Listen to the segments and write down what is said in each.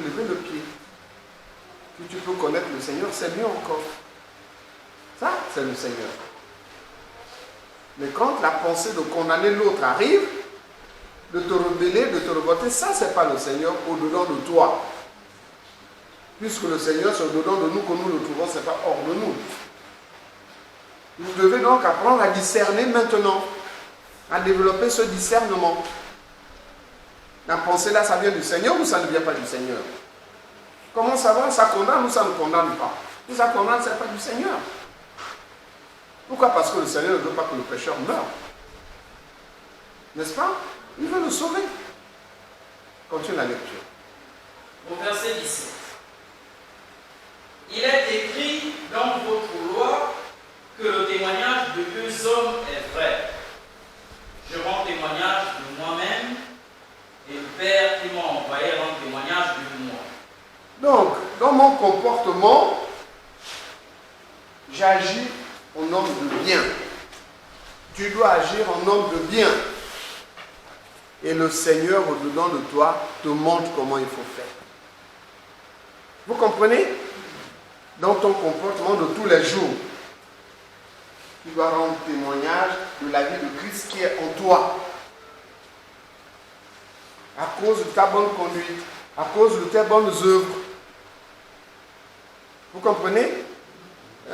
pour lever le pied. Si tu peux connaître le Seigneur, c'est mieux encore. Ça, c'est le Seigneur. Mais quand la pensée de condamner l'autre arrive, de te rebeller, de te revolter, ça, c'est pas le Seigneur au-dedans de toi. Puisque le Seigneur, c'est au-dedans de nous que nous le trouvons, ce n'est pas hors de nous. Vous devez donc apprendre à discerner maintenant, à développer ce discernement. La pensée là, ça vient du Seigneur ou ça ne vient pas du Seigneur? Comment savoir? Ça condamne ou ça ne condamne pas? Si ça condamne, ce n'est pas du Seigneur. Pourquoi? Parce que le Seigneur ne veut pas que le pécheur meure. N'est-ce pas? Il veut le sauver. Continue la lecture. Au verset 17. Il est écrit dans votre loi que le témoignage de deux hommes est vrai. Je rends témoignage de moi-même et le Père qui m'a envoyé rend témoignage de moi. Donc, dans mon comportement, j'agis en homme de bien. Tu dois agir en homme de bien. Et le Seigneur au-dedans de toi te montre comment il faut faire. Vous comprenez? Dans ton comportement de tous les jours, tu dois rendre témoignage de la vie de Christ qui est en toi. À cause de ta bonne conduite, à cause de tes bonnes œuvres. Vous comprenez?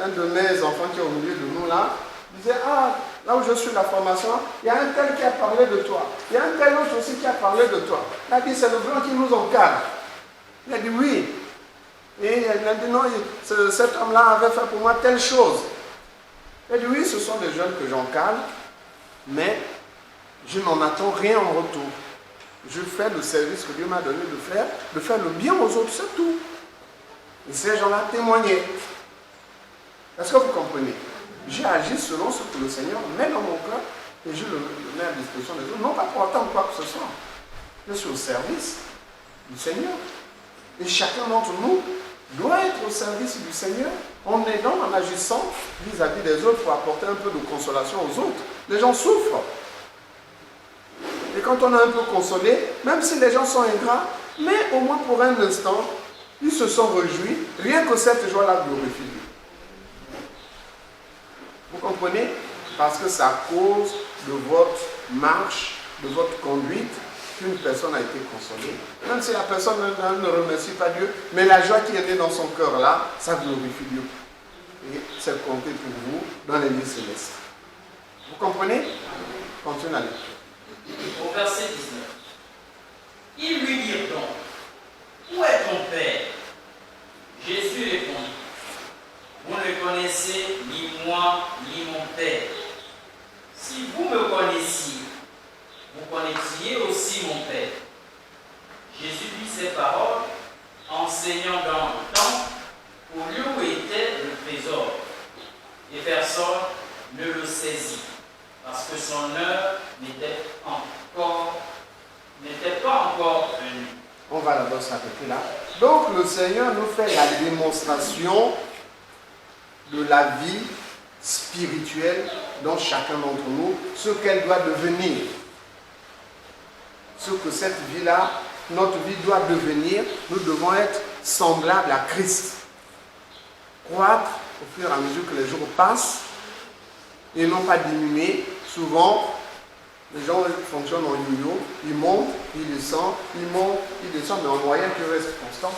Un de mes enfants qui est au milieu de nous là, disait, ah, là où je suis la formation, il y a un tel qui a parlé de toi. Il y a un tel autre aussi qui a parlé de toi. Il a dit, c'est le blanc qui nous encadre. Il a dit, oui. Et il a dit, non, cet homme-là avait fait pour moi telle chose. Il a dit, oui, ce sont des jeunes que j'encadre, mais je n'en attends rien en retour. Je fais le service que Dieu m'a donné de faire le bien aux autres, c'est tout. Et ces gens-là témoignaient. Est-ce que vous comprenez? J'ai agi selon ce que le Seigneur met dans mon cœur et je le mets à disposition des autres, non pas pour attendre quoi que ce soit. Je suis au service du Seigneur. Et chacun d'entre nous doit être au service du Seigneur en aidant, en agissant vis-à-vis des autres pour apporter un peu de consolation aux autres. Les gens souffrent. Et quand on a un peu consolé, même si les gens sont ingrats, mais au moins pour un instant, ils se sont réjouis, rien que cette joie-là glorifie Dieu. Vous comprenez? Parce que c'est à cause de votre marche, de votre conduite, qu'une personne a été consolée. Même si la personne ne remercie pas Dieu, mais la joie qui est née dans son cœur là, ça glorifie Dieu. Et c'est compté pour vous dans les lieux célestes. Vous comprenez? Continuez la lecture. Au verset 19. Ils lui dirent donc, où est ton Père? Jésus répondit, vous ne connaissez ni moi ni mon Père. Si vous me connaissiez, vous connaîtriez aussi mon Père. Jésus dit ces paroles, enseignant dans le temple, au lieu où était le trésor. Et personne ne le saisit, parce que son heure n'était pas encore venue. On va d'abord s'arrêter là. Donc le Seigneur nous fait la démonstration de la vie spirituelle dans chacun d'entre nous, ce qu'elle doit devenir. Ce que cette vie-là, notre vie doit devenir, nous devons être semblables à Christ. Croître au fur et à mesure que les jours passent et non pas diminuer. Souvent, les gens fonctionnent en yo-yo, ils montent, ils descendent, ils montent, ils descendent, mais en moyenne, tu restes constant.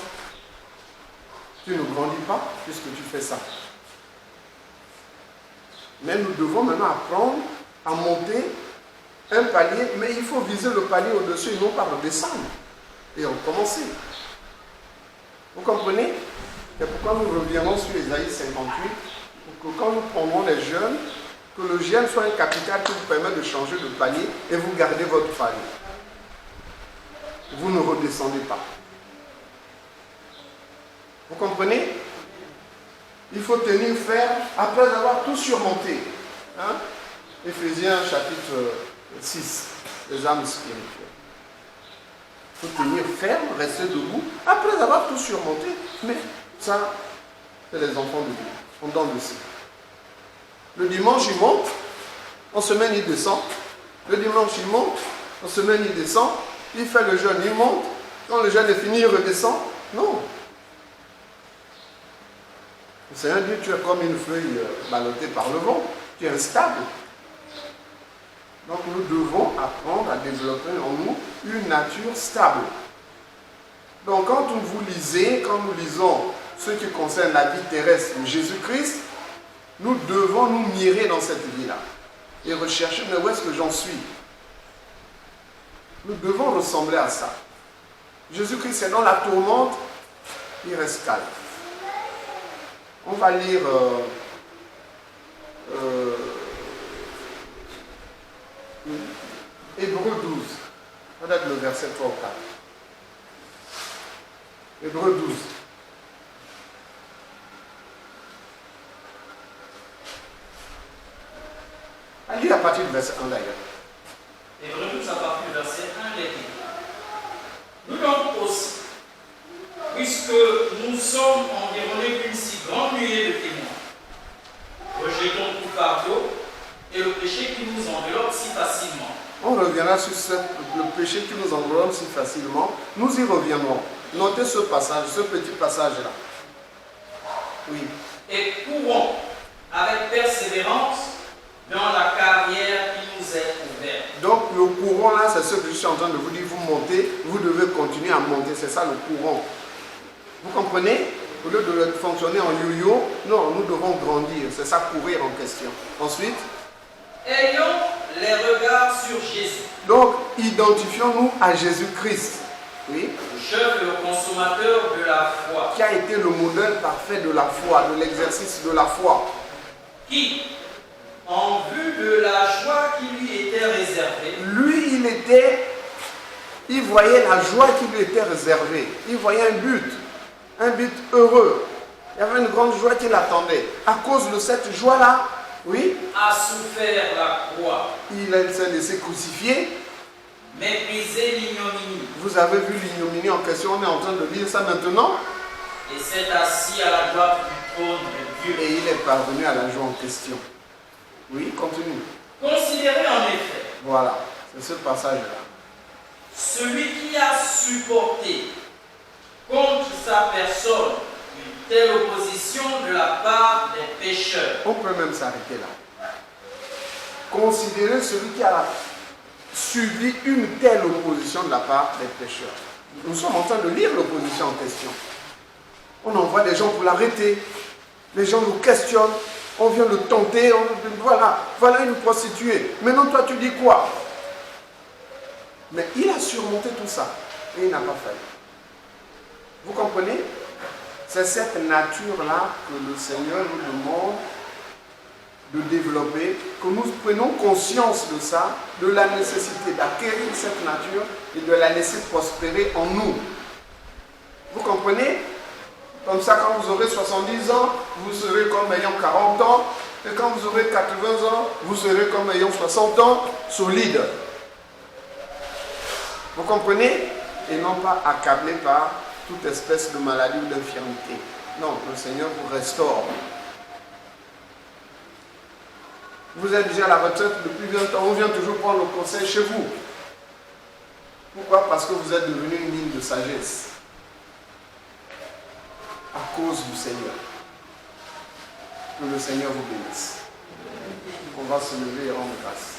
Tu ne grandis pas puisque tu fais ça. Mais nous devons maintenant apprendre à monter un palier, mais il faut viser le palier au-dessus et non pas redescendre. Et recommencer. Vous comprenez? C'est pourquoi nous reviendrons sur Ésaïe 58, pour que quand nous prendrons les jeunes, que le jeune soit un capital qui vous permet de changer de palier et vous gardez votre palier. Vous ne redescendez pas. Vous comprenez? Il faut tenir ferme après avoir tout surmonté. Hein? Éphésiens chapitre 6, les âmes spirituelles. Il faut tenir ferme, rester debout, après avoir tout surmonté. Mais ça, c'est les enfants de Dieu. On donne le signe. Le dimanche, il monte. En semaine, il descend. Le dimanche, il monte. En semaine, il descend. Il fait le jeûne, il monte. Quand le jeûne est fini, il redescend. Non. Le Seigneur dit, tu es comme une feuille ballottée par le vent. Tu es instable. Donc nous devons apprendre à développer en nous une nature stable. Donc quand vous lisez, quand nous lisons ce qui concerne la vie terrestre de Jésus-Christ, nous devons nous mirer dans cette vie-là et rechercher, mais où est-ce que j'en suis? Nous devons ressembler à ça. Jésus-Christ est dans la tourmente, il reste calme. On va lire Hébreux 12, peut-être le verset 3 ou 4. Hébreux 12. Allez à partir du verset 1 d'ailleurs. Hébreux 12 à partir du verset 1, il est dit. Nous donc aussi, puisque nous sommes environnés d'une si grande nuée de témoins, rejetons tout fardeau et le péché qui nous enveloppe si facilement. On reviendra sur le péché qui nous enveloppe si facilement. Nous y reviendrons. Notez ce passage, ce petit passage-là. Oui. Et courons avec persévérance dans la carrière qui nous est ouverte. Donc le courant là, c'est ce que je suis en train de vous dire. Vous montez, vous devez continuer à monter. C'est ça le courant. Vous comprenez? Au lieu de fonctionner en yo-yo, non, nous devons grandir. C'est ça, courir en question. Ensuite, ayons les regards sur Jésus. Donc, identifions-nous à Jésus-Christ. Oui. Le chef et le consommateur de la foi. Qui a été le modèle parfait de la foi, de l'exercice de la foi. Qui, en vue de la joie qui lui était réservée, lui, il voyait la joie qui lui était réservée. Il voyait un but heureux. Il y avait une grande joie qui l'attendait. À cause de cette joie-là, oui, a souffert la croix. Il s'est laissé crucifier. Méprisé l'ignominie. Vous avez vu l'ignominie en question, on est en train de lire ça maintenant. Et s'est assis à la droite du trône de Dieu. Et il est parvenu à la joie en question. Oui, continue. Considérez en effet. Voilà, c'est ce passage-là. Celui qui a supporté contre sa personne une telle opposition de la part des pécheurs. On peut même s'arrêter là. Considérez celui qui a subi une telle opposition de la part des pécheurs. Nous sommes en train de lire l'opposition en question. On envoie des gens pour l'arrêter. Les gens nous questionnent. On vient le tenter. Voilà une prostituée. Maintenant, toi, tu dis quoi? Mais il a surmonté tout ça. Et il n'a pas failli. Vous comprenez? C'est cette nature-là que le Seigneur nous demande de développer, que nous prenions conscience de ça, de la nécessité d'acquérir cette nature et de la laisser prospérer en nous. Vous comprenez? Comme ça, quand vous aurez 70 ans, vous serez comme ayant 40 ans, et quand vous aurez 80 ans, vous serez comme ayant 60 ans, solide. Vous comprenez? Et non pas accablé par toute espèce de maladie ou d'infirmité. Non, le Seigneur vous restaure. Vous êtes déjà à la retraite depuis 20 ans, on vient toujours prendre le conseil chez vous. Pourquoi? Parce que vous êtes devenu une mine de sagesse. À cause du Seigneur. Que le Seigneur vous bénisse. On va se lever et rendre grâce.